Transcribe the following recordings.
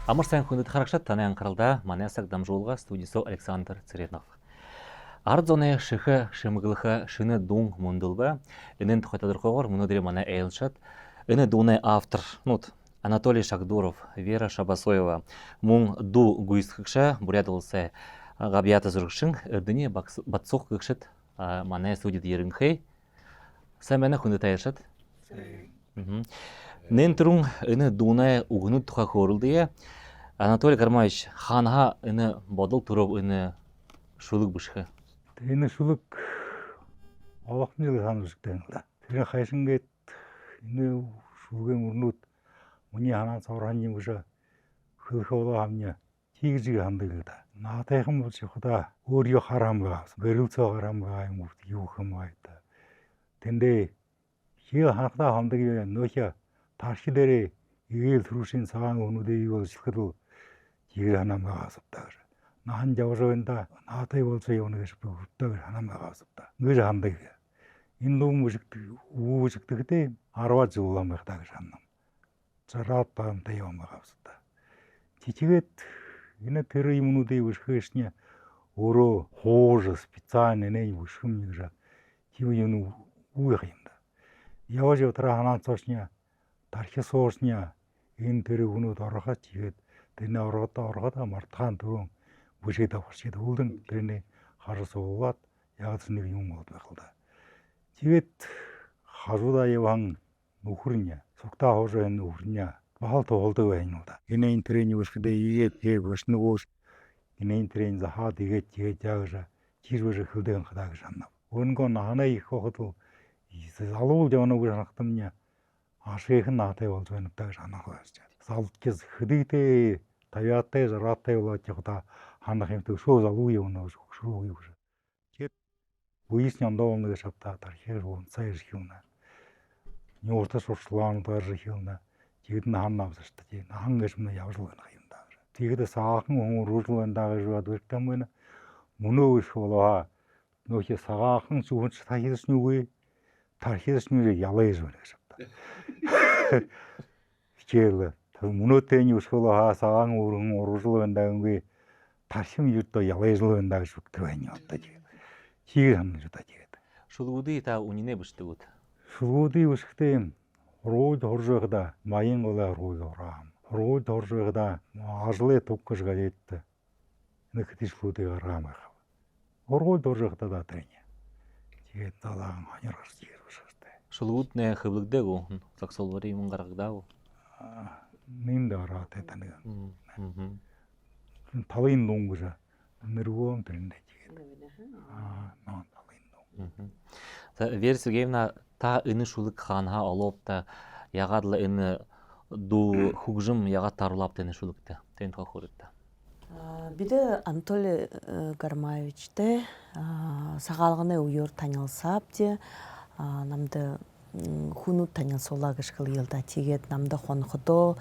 Амар сайн хүндэт харагшат таны анхааралдаа манай саг дамжуулга студиэсо Александр Цыретнов. Ард зуны шихэ шимэглэхэ шинэ дун мөндөлбө энэн тухай тодорхойгоор өнөөдөр манай ээлжид энэ дууны авторнууд Анатолий Шагдуров, Вера Шабасоева мөн ду гүйсгэгшэ бурят улсаа габьята зургшин эрдэний батсух гэгшэт манай студид ерөнхий сайн байна хүндэт айлшат. Нэнтрун энэ дууны үгнүүд тухай хөөрөлдөө Анатолий Гармаевич хаанаа энэ бодол төрөв энэ шүлэг бишхэ. Энэ шүлэг овохны жил хаана бишгтэй юм да. Тэр хайшингээд энэ шүлгийн өрнүүд миний ханаа цавран юм биш хөлхөө хамня тийгжиг хандаг л да. Наатайхан болж явахда өөрийгөө харам байгаа. Гэрэлцөө харам байгаа юм юу юм аа да. Тэндээ хий ханахта хандаг нөхө тархи дээрээ игээл төрүшин цагаан өнүүдээ юу болчихлоо жир ханам байгаасаа. Наан жавжоонда наатай болцоо явна гэж бүгдээр ханам байгаасаа. Нэр хандаг. Энэ лум үүжигдэгтэй 10 зуулам байхдаа гэж ханам. Зараад таамтай явна байгаасаа. Чичгээд энэ тэр юмнуудыг өшгөөшня өөрөө хуур специально нэ өшгөм гэж тийм юм үүх юм да. Явж явтраа ханаа цоочня тархи суурсня энэ тэр хүмүүд ороход чигээд тэрний ороод мартаан түрүүн бүшээд авчихад үүлэн тэрний хар суулаад яг л нэг юм бол байх л да. Тэгээд харуудаа яван нөхөрня цугтаа хоошоо энэ нөхөрня бахал туулдаг байна уу да. Энэ тэрний өсгөдөө игээд тэг өснөгөөс энэ тэрний захаад игээд яагаш чирвэр хөлдөн хадаа гэж ханаа. Өнгөө наанаа их хохот залуу явна гэж ханахтамня ашигын наатай болж байна даа гэж ханах байж. Салдгис хөдийтэй тавиатай зараатай болоод явда ханах юм төсөө залуу явна шүү юу. Тэгээд буйс няндоон гэж шатаа тархир унцаа ирэх юм наа. Нёртас уршлаан дээрх юм наа. Тэгээд наан авсаж та. Наан гэж мөн явж байна юм даа. Тэгээд саахан хүн рүүл байна даа гэж бод үртэн мөн мөнөө их болоо. Нөхө саахан зүгэнч тахилс нүгэ тархилс нүгэ ялээж байна гэж шатаа. Хичээл мөнөөтэй нүсхөлөө саахан өргөн уржул байна даа ингээ тархим юудаа ялээж байна даа гэж бүгд байна одоо тэгээд. Хийг хам гэж удаа тэгээд. Шүлгүүдий та үнэнэ бишдэг үү? Шүлгүүдий бишгтэй рууд хорж байхдаа маян голоо рууд ороо. Рууд хорж байхдаа ажлын туггаш галээд нэг тийшлүүдийг гаргаам байх. Рууд хорж байхдаа таня. Тэгээд далаан хонёр гарч ирэх шээ. Шүлгүүд нэ хөвлөгдөг үү? Загсуулбар юм гаргадаг уу? Нэнд ороод тань. Талын дунгаж нэрвөн тэрэндээ тэгээд. Ноо талын дун. За Вера Сергеевна та энэ шүлэг хаанаа олоопта ягаад л энэ ду хөгжим ягаад тарлапта энэ шүлэгтэ. Тэн тухай хөөрөдөө. Бид Анатолий Гармаевичтэй сагаалганы үеэр танилцаад намд хүнүүд танилцуулаа гэж хэлэлдэ. Тэгээд намд хонходоо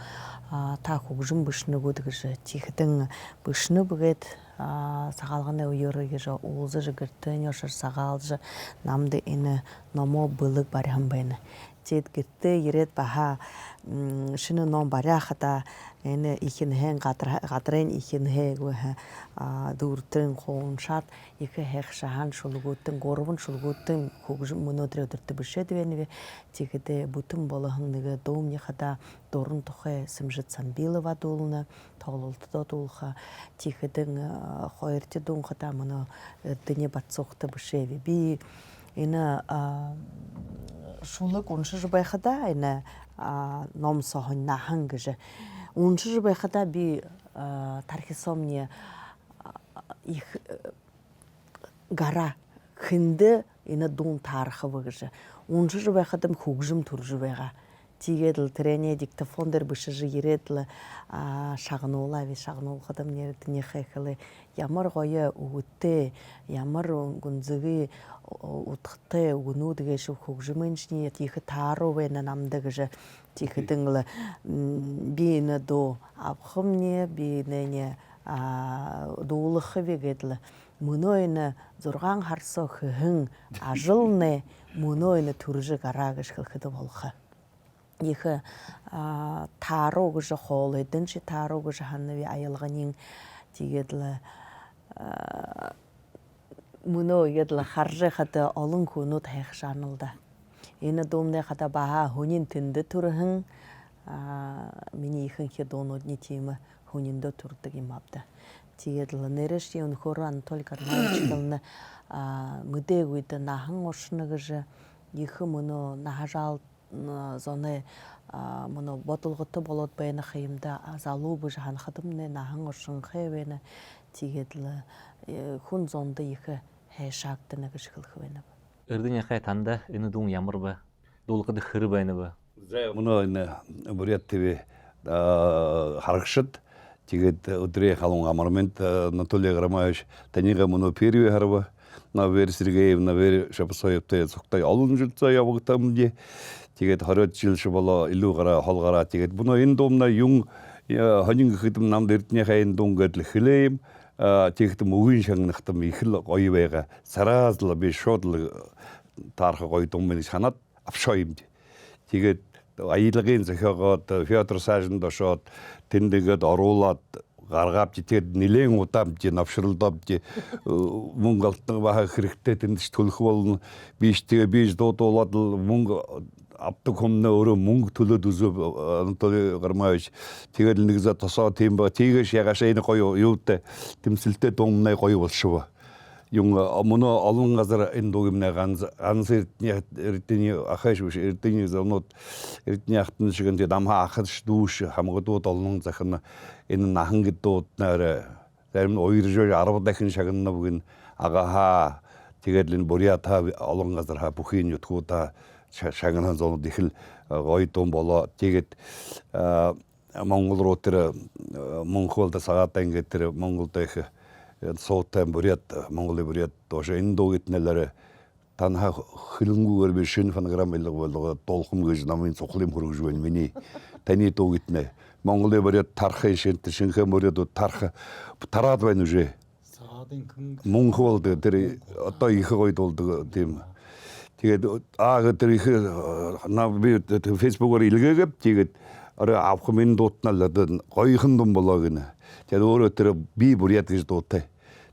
та хөгжим бишнэгүүд гэж чихдэн бишнэбгээд сагаалганы үеэр гэж уулзаж гэртэн яшар сагаалж намд энэ номоо былэг барихан байна. Тэгэд гэртээ ирээд баха шинэ ном бариахада энэ ихэнхэн гадрын ихэнхэг дүүртэн хууншаад их хэх шахан шулгуудын гурван шулгуудын хөгжим өнөөдөр өдөртө бишээд байна. Тэгэд бүтэн болгон нэг дуумныхада дуран тухай Сэмжит Самбилова дуулна тоглолтдоо дуулха тэгэдэн хоёрт дуунхада мөн эрдэний батсухта бишээв. Би энэ шулэг уншиж байхада энэ ном сохон нахан гэж уншиж байхада би тархисомны их гара хиндэ энэ дун таарах гэж уншиж байхада хөгжим төрж байгаа. Тэгээд л тренинг диктофон дээр бишиж ирээд л шагнуулахад нэрдний хэхлэ ямар гоё өгөттэй ямар гүнзгий утгатай өгнүүдгээ шив хөгжмөнчний их тааруу байна намда гэж тийхэдэн л би энэ дуу авхамны би нэ дуулах вигэдл мөнөө энэ 6 харсоо хөн ажилны мөнөө энэ төржиг араа гэж хэлэхэд болох. ихе тару гыжы хол эденчи тару гыжы ханнави аялганин тигедле муно едла харжы хата олон хунут хайхшанылда. Эне домне хата баха хунин тинде турхын мини ихын хедонод не тема хуниндо турдык имапта. Тигедле нереши он хоран только начална мыдегуйда нахан ошныгыжы ихы муно нахажал зоны муно ботулгыты болот байны хыйымда азалу быжхан хадымны нахан ошын хевена тигедле хун зонда ихы хэшактыны гышкылхвена. Эрдене хай танда эне дун ямар ба? Дулкыды хыры байны ба? Муно эне бурят тебе харакшыт тигет утре халун амармент Анатолий Гармаевич танига муно первый харба на вер Сергеевна вер Шапсоевте суктай алын жылца явыктамди тигет харат жылшы бола илугара холгара тигет буно эндомна юң ханин хитим намд эртне хайын дунгат хилейм тигтем үгин шагнахтам ихл гойвэга саразла би шодл тарха гойдум мен санат авшойм тигет аялгын зохиогоод Федор Сажин дошоод тэндгээд оруулаад гаргап житээд нилээн удаам жи навшралдав жи мөнгө алтан баха хэрэгтэй тэндч төлөх болно биш тэгээ биш дуудуулаад мөнгө авдаг хүннээ өөрөө мөнгө төлөөд үзв Анатолий Гармаевич тэгээд нэг за тосоо тийм ба тийгэж ягашаа энэ гоё юутай тэмцэлтэй дуунай гоё болшоо yung муно олон газар энэ дугимнэ ганц эрдний ахаш биш эрдний зонод эрдний ахтан шиг энэ дамха ахаш дүүш хамгадууд олон захна энэ нахан гэдүүднээр зарим нь уйржоо 10 дахин шагнана бүгэн агаха тэгээд энэ бурята олон газар ха бүхийн ютгуудаа шагнан зонод их л гоё дум болоо тэгээд Монгол руу тэр Монголда сагаатаа ингээд тэр Монголд их соотан бурят Монголын бурят тоже энэ дугитнэлэр танха хилэнгүүгээр би шинэ фонограмм болгоод дуулахм гэж намын цухлын хөргөж байна миний таны дугитнэ Монголын бурят тархын шинхэн бурят тарх тараад байна үжээ Монгол тэр одоо их гоё дуулдаг тийм тэгээд тэр их би фэйсбүүгээр илгээгээд тэгээд авах минь дуутнал гоёхан дум болоо гинэ тэгээд өөрөө тэр би бурят гэж дуутай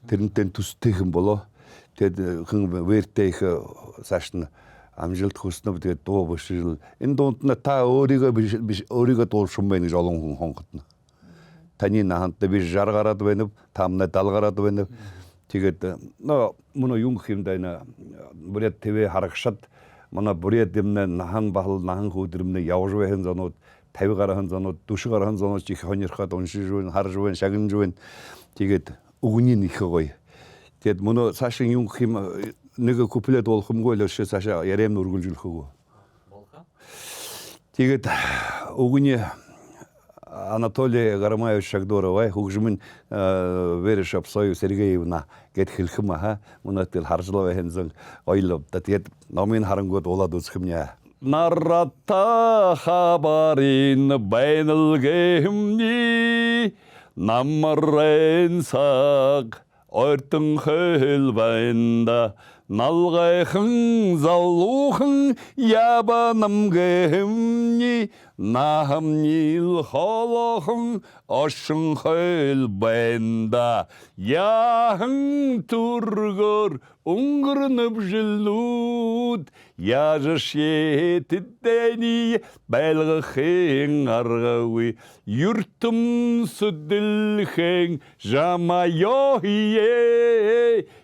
тэрнтэй төстэйхэн болоо тэгээд хэн вэртэй их цаашна амжилт хүснэ тэгээд дуу бишрэл энэ дуунд нь та өөрийгөө биш өөрийгөө дуулсан байх гэж олон хүн хонготно таны нахантай би жаргараад байна таамна далгараад байна тэгээд мөн юм хэмдайна бүрээд тв харагшад манай бүрээд юмнэ нахан бахал нахан хөөдрөмнө явж байхын зонууд 50 гарахан зонууд 40 гарахан зонууд их хонирхаад уншиж байна харж байна шагнаж байна тэгээд үгний их гоё. Тэгээд мөн цаашаа юм хэм нэг куплет болохгүй л өшөө цаашаа яриам үргэлжлэхөө. Болха. Тэгээд үгний Анатолий Гармаевич Шагдорова хөгжмөн вэр Шапсоев Сергеевна гэд хэлхэм ха мөнөтөл харжлаа хэнзэн ойлоо. Тэгээд номын харангууд улаад үзхэм. Нарата хабарын байналгэмни намрын саг ортон хөл байнда налгайхан залуухан ябанам гэмни нахамнил холохон ошин хөл байнда яхан тургор өнгөрнөв жилнүүд яжшээ тэдэни байлгахын аргагүй юртум сүдэлхэн жамайохие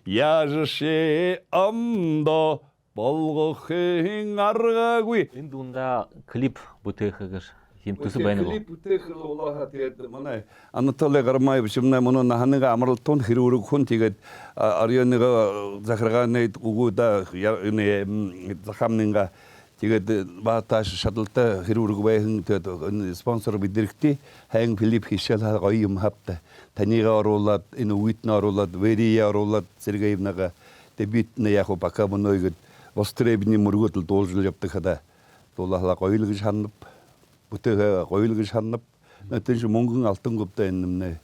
яжшээ амдо болгохын аргагүй энэ дуунда клип бүтээхгэр хэмтүсэ байна уу? Клип бүтээх болоо тэгээд манай Анатолий Гармаевич юмна мөн наханга амралтун хэрүүрэг хүн тэгээд арионыга захаргааны угуда энэ захамнинга тэгээд бааташ шадалтай хэрүүрэг байхын тэгээд спонсор бидэрхти хайн клип хийшэл гоё юм хавта танига оруулаад энэ үитнэ оруулаад верия оруулаад Сергеевнага дебютны яг бака мөнөйг востребны мөргөдөл дуулжил явдаг хада дуулахла гоё л гэж ханав бүтээх гоё л гэж ханав natens mongын алтан говьтай энэ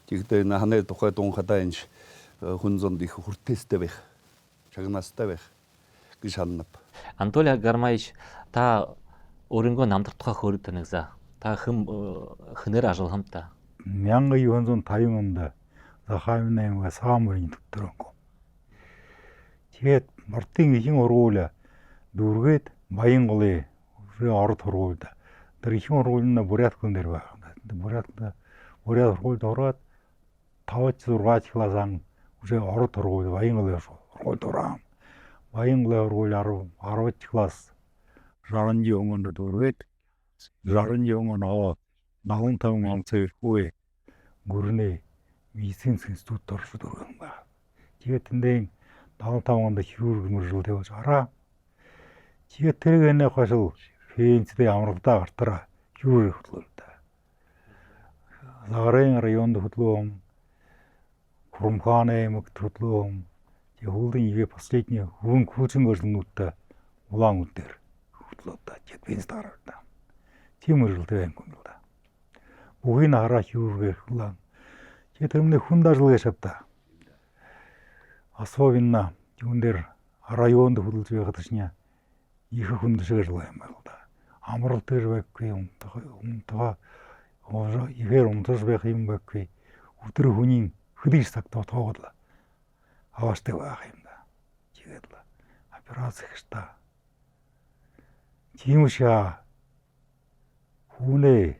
тэгтээ ханаа тухай дун хадаа энэ хүн зонд их хүртээстэй байх шагнастай байх гэж ханав. Анатолий Гармаевич та өөрөнгөө намдар тухай хөрөд танигзаа. Та хэнээр ажиглахамта. 1905 онд Захаавын аймаг Саамөрийн төтөрөнгөө. Тэгээд Мартын ихэнх ургуул дүүргээд Баянголын орд ургуульд тэр ихэнх ургуулна Буряткын дээр байгаа. Бурят ургуульд ороод 5-6 классан уже орд ургуул Баянголын ургуульд ороо. Баянголын ургуул 10 класс Жаранжи онгонд дүүргээд Жаранжи онгон аваа 45 он цэвгүй гүрнээ медицинский институт оршид өргөн байна. Тэгээд тэндээ 75 онд хирург мөржил тавьж араа. Тэгээд тэрэг энэ хашил фэнцтэй амралтаа гартараа хирург хөтлөлтөө. Лагрын районд хөтлөө Курумханы аймагт хөтлөө. Хуулын игээ последний хөрөн хүүцэн гөрнүүдтэй улаан үдээр хөтлөө та фэнц дараалаа. Тийм мөржилтэй юм да. Бүгін хараа хирург хөтлөө. Тэгээд тэрний хүн дажлага шатта. Особенно юун дээр районд хөдөлж байхад чинь их хүн дэшгэр юм байна да. Амрал дээр байхгүй умтаа ихээр умтас байх юм байхгүй. Өдөр хүний хөдөлж цагтаа тоогоол. Аваастай байх юм да. Тэгээд л операц ихтэй. Тиймшээ хүнээ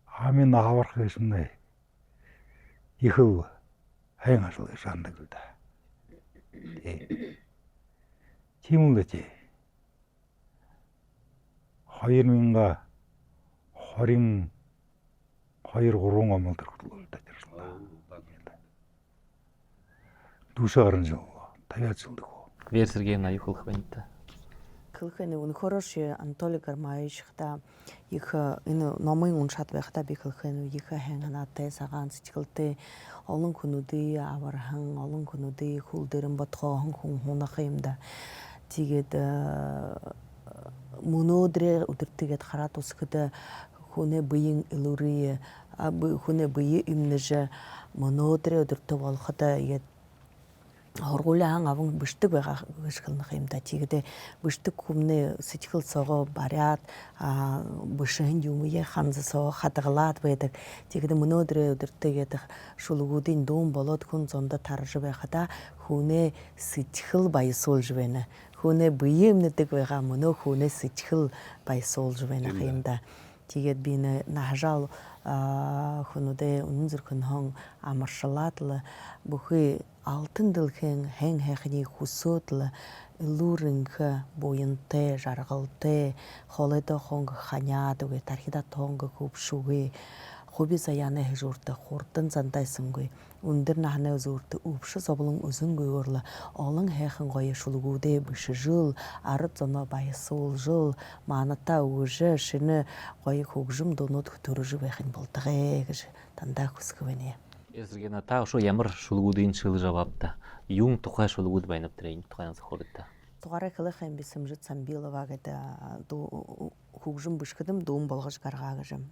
амин аварх гэшнэ. Ихв хайн ажил шаандаг л да. Тийм л дээ. 2022 3 онд хөтлөлт ажиллаа. Дүүшээ гарan жоо. Таяач жилдэг. Вера Сергеевна юу хэлэх байна та? Хэлэхний хороший Анатолий Гармаевич та их энэ номын уншаад байхдаа би хэлэхний их ханганатай сагаан сэтгэлтэй олон хүнүүдийн авархан олон хүнүүдийн хөл дээрэн бодгоо хүн хунах юм да. Тэгээд мөнөөдрөө өдөртгээд хараад үсгэд хүнээ биеийн илүүрий хүнээ бие имнэж мөнөөдрөө өдөртөө болоход яа хоргуулаан аван бишдэг байгаа гэж хэлнэх юм да. Тэгээд бишдэг хүмнээ сэтгэл согоо бариад бишэн юмээ ханзасоо хадгалаад байдаг. Тэгээд мөнөөдрөө өдөртөөгээд шулгуудын дуун болоод хүн зондо тарж байхада хүнээ сэтгэл баясуулж байна. Хүнээ бие имнэдэг байгаа мөнөө хүнээ сэтгэл баясуулж байна юм да. Тэгээд би нахажал хүнүүдээ үнэн зэрхэн амаршалаад л бүхий алтан дэлхийн хэн хайхны хүсөөд л илүүрэнх буянтай жаргалтай холойдоо хонг ханяад үгүй тархида тонг хөвшүгэ хуби саяны хэжүүртэ хурдан зандайсангүй өндөр нахны өзүүртэ өвшөс облон өзөнгөөр л олон хайхан гоё шулгүүдээ бишжил ард зоно баясуулжил маната үжэ шинэ гоё хөгжим дунууд төрөж байхын болдгоо гэж дандаа хүсэх байна. Эсрэгэн та ошо ямар шулгуудын шилж аваапта. Юун тухай шулгууд байна вэ? Энэ тухайн зөвхөрдөө. Тугаараа хэлэх юм бисэмжит Самбилова гэдэг хөгжим бишгэдэм дүүн болгож гаргаагаж юм.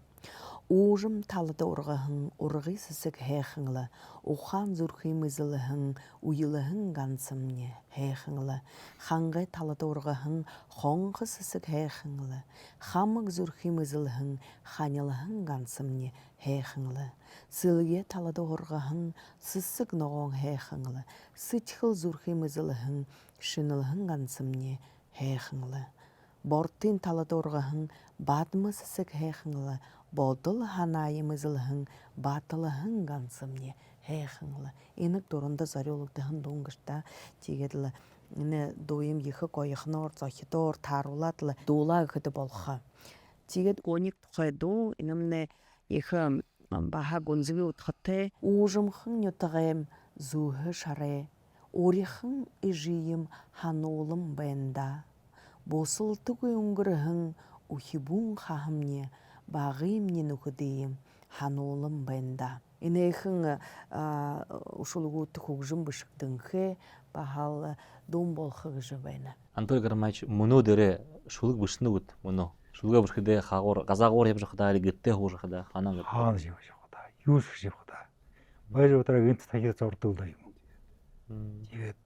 Уужим талда ургахан ургый сэсэг хайханла ухаан зүрхийн мэзэлхэн уйлхэн ганцамне хайханла хангай талда ургахан хонх сэсэг хайханла хамаг зүрхийн мэзэлхэн ханялхэн ганцамне хайханла сэлгэ талда ургахан сэсэг ногоон хайханла сэтгэл зүрхийн мэзэлхэн шинэлхэн ганцамне хайханла бортын талда ургахан бадмас сэсэг хайханла бодол ханааймызлхан баталхан ганцамне хайханла энэг дуранда зориулагдсан дунгашта тэгээд л энэ дуйм ихэ гоёхноор зохидоор тааруулаад л дуулаа гэхэд болхоо тэгээд гоник тухай дуу энэмнэ ихэ баха гонзви утхате уужимхан нютагэм зүүхэ шарэ өөрийнхэн ижиим хануулам байнда босултгүй өнгөрхөн ухибун хахамне багымны нүхэдэм хануулам байнда. Энэхэн ушулгууд хөгжим бишгдэнхэ бахал дум болох гэж байна. Анатолий Гармаевич мөнөө дээрээ шулг бишнүүд мөнөө. Шулга бишгэдэ хаагуур газаагуур явж хадаа гэтээ хуурж хадаа ханаа гэдэг. Хаана явж хадаа. Юу шиг явж хадаа. Баяр утраа гинт тахил зурдаг л юм. Тэгээд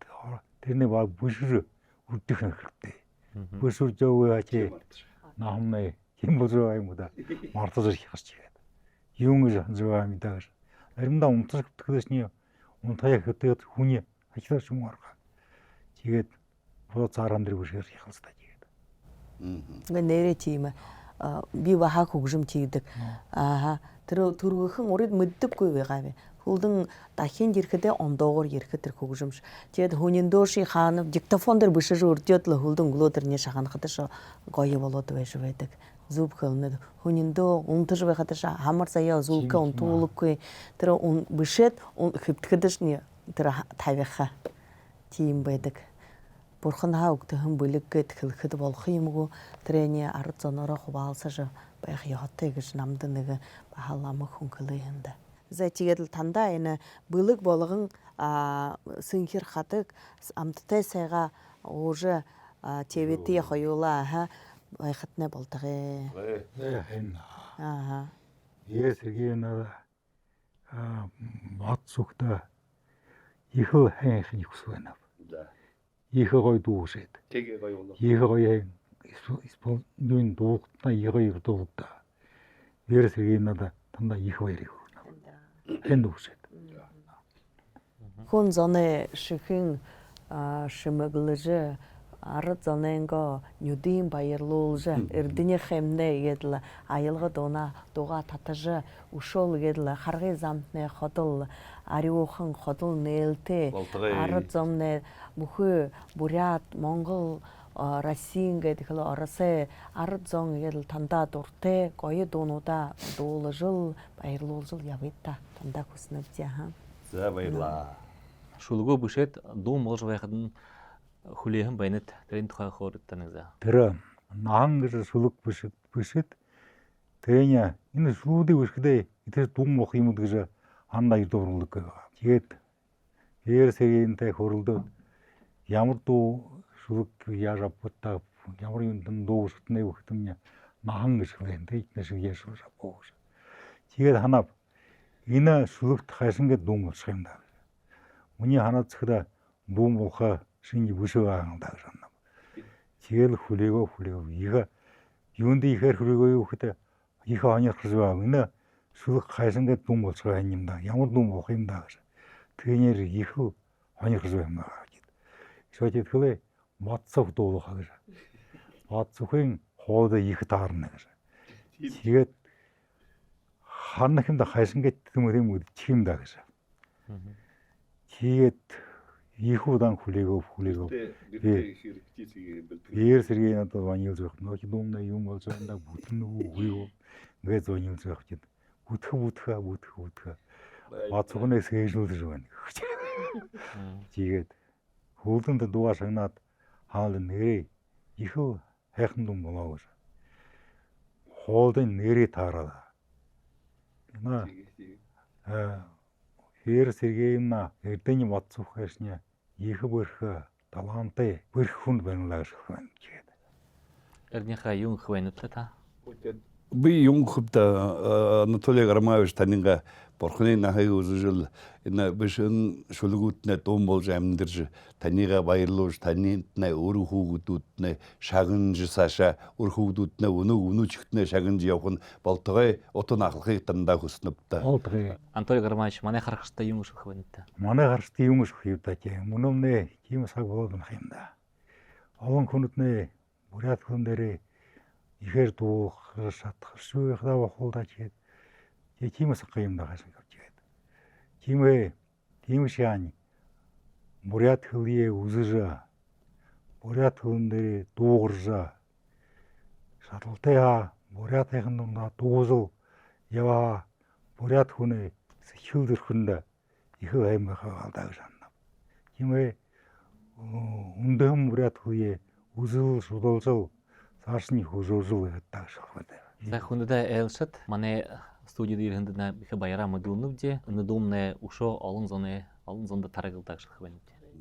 тэрний баг бишэр үрдэх хэрэгтэй. Бишэр жоо ачи наамны химбозоаймуда мартаж ирэх гэж чигээд. Юун гэж зөөаймдаа гэж. Заримдаа унтаж хөтгөхөөсний унтаяа хөтөөд хүний ажлаар юм арга. Тэгээд боо цаарам дээр бүшгээр яхалстай тэгээд. Ингээ нэрэ тийм би баха хөгжим тийдэг. Аа тэр төргөхэн урид мэддэггүй байгаа. Хүлдэн дахин ирэхдээ ондоогоор ирэхэд тэр хөгжимш. Тэгээд хүнийн дөөши хаана диктофон дээр бишэж өрдөд л хүлдэн глодерний шаханахад ш гоё болоод байдаг. Зүб хөлнөд хүнийн дөө унтаж байхад ш хамар сая зүбкэ унтуулахгүй тэр бишээд хэвтгэхэд ш тэр тавиха тийм байдаг. Бурхан хаа өгдөөн бүлэггээд хэлэхэд болох юмгүй тэрний ард зоноороо хуваалсаж байх яатай гэж намд нэг бахалам хөнгөлөө юмда. За тэгээд л тандаа энэ бүлэг болгон синхэр хадаг амттай сайга уже ТВ-т хоёулаа байхатнаа болдгоо. Аа. Сергеевна бат сүхтэ их хайх юкс байна. Их гоё дуушээд. Тэгээ гоё болоо. Их гоё исполнийн дуухтаа их гоё дуухтаа. Сергеевна тандаа их баярыг өгнө. Хэн дуушээд. Хүн зоны шихэн шимэглэж ард зоненго нүдийн баярлуулж эрдэнэ хэмнэ гэдэл аялга дуга татаж ушол гэдэл харгын замтны ходол ариухан ходол нээлтэ ард зомны бүхэ бурят монгол Российн гэдэг л оросэ ард зон гэдэл тандаа дуртай гоё дуунуудаа дуулжил баярлуулжил явъя тандаа хүснэвчээ хаа. За баярлаа. Шулгөө бүшээд дуун болж байхад нь хүлээхэн байнат тэрийн тухай хөөрөлтөн за. Тэр наан гэж сүлэг бишэд тэрний энэ сүлүүдийг бишгэдээ тэр дүн мох юм гэж хандаа идуурлаг байгаа. Тэгээд Сергеевнтэй хөрөлдөөд ямар дуу сүлэг яаж авбутаа ямар юм дуу шүтнээ өгтөмня наан гэж байна. Тэйнэ шиг яшгүй боо. Тэгээд ханаа энэ сүлэгт хайсан гэдэг дүн болох юм да. Миний ханаа зөхрө дүн мохоо шинж бүшөө аандаа гэж байна. Тэгэл хүлээгөө их юунд ихэр хүлээгөө хөтэ их онёрхож байгаа. Энэ сүлэг хайсан гэдэг дүн болж байгаа юм да. Ямар дүн болох юм да гэж. Тэрнэр их онёрхож байна гэж. Шойд хэлээ матсах дуулах гэж. Матсахын хоол их таарна гэж. Тэгээд ханахында хайсан гэдэг юм чим да гэж. Тэгээд их удаан хүлээгөө. Сергеевна одоо ванилж байх. Нөх думна юм болж байгаа бүтэн үгүй. Ингээ зөнилж байх чинь бүтэх. Бацгоныг сэжүүлж байна. Тэгээд хөлдөнд дугаа шагнаад хаал нэрээ их хайхан дүн болоо гэж. Хоолдын нэрээ таараа. Сергеевна эрдэнэ бацуух хайшны их бэрх талантай бэрх хүн байна гэж байна. Эрдэнэхаа юун хвэнүтэ та? Би юм хөвдө Анатолий Гармаевич танинга бурхны нахыг үзэл энэ бишэн шүлгүүтнэ дуун болж амьдэрж танига баярлуулж танинтнэ өр хүүгдүүднэ шагнж саша өр хүүгдүүднэ өнөөчгтнэ шагнж явах нь болтгой утун ахлахыг дандаа хүснэвдэ. Анатолий Гармаевич манай харахтай юм шүх хвэнүтэ. Манай харахтай юм шүх юудаа чи мөнөмнэ тийм саг болоод байх юм да. Олон хүнэтнэ бурят хүн дээрээ ихэр дуух шатах шүүхдаа бохолдаа чихэд тиймээс юм да хашиг авчихэд. Тийм шаани бурят хөлие үзэж бурят хүн дээрээ дуугарж шаталтай бурятын дундаа дуузал яваа бурят хүнээ сэхүүлэрхэнд их аймахаа дагж анна. Үндэм бурят хөлие үзэл шулуулзал цаашны хөрөөлөв гэдэг шахваа. За хүндээ элшат манай студид ирэхэд их баяраа мэдүүлнэвдэ. Өнөдүмнэ ушо олон зонд тарагылдаг шах байна.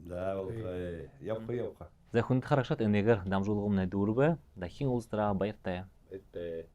За болтой. Явха. За хүнд харагшат энэгээр дамжуулгамнэ дүүрбэ. Дахин улстраа баяртай. Баяртай.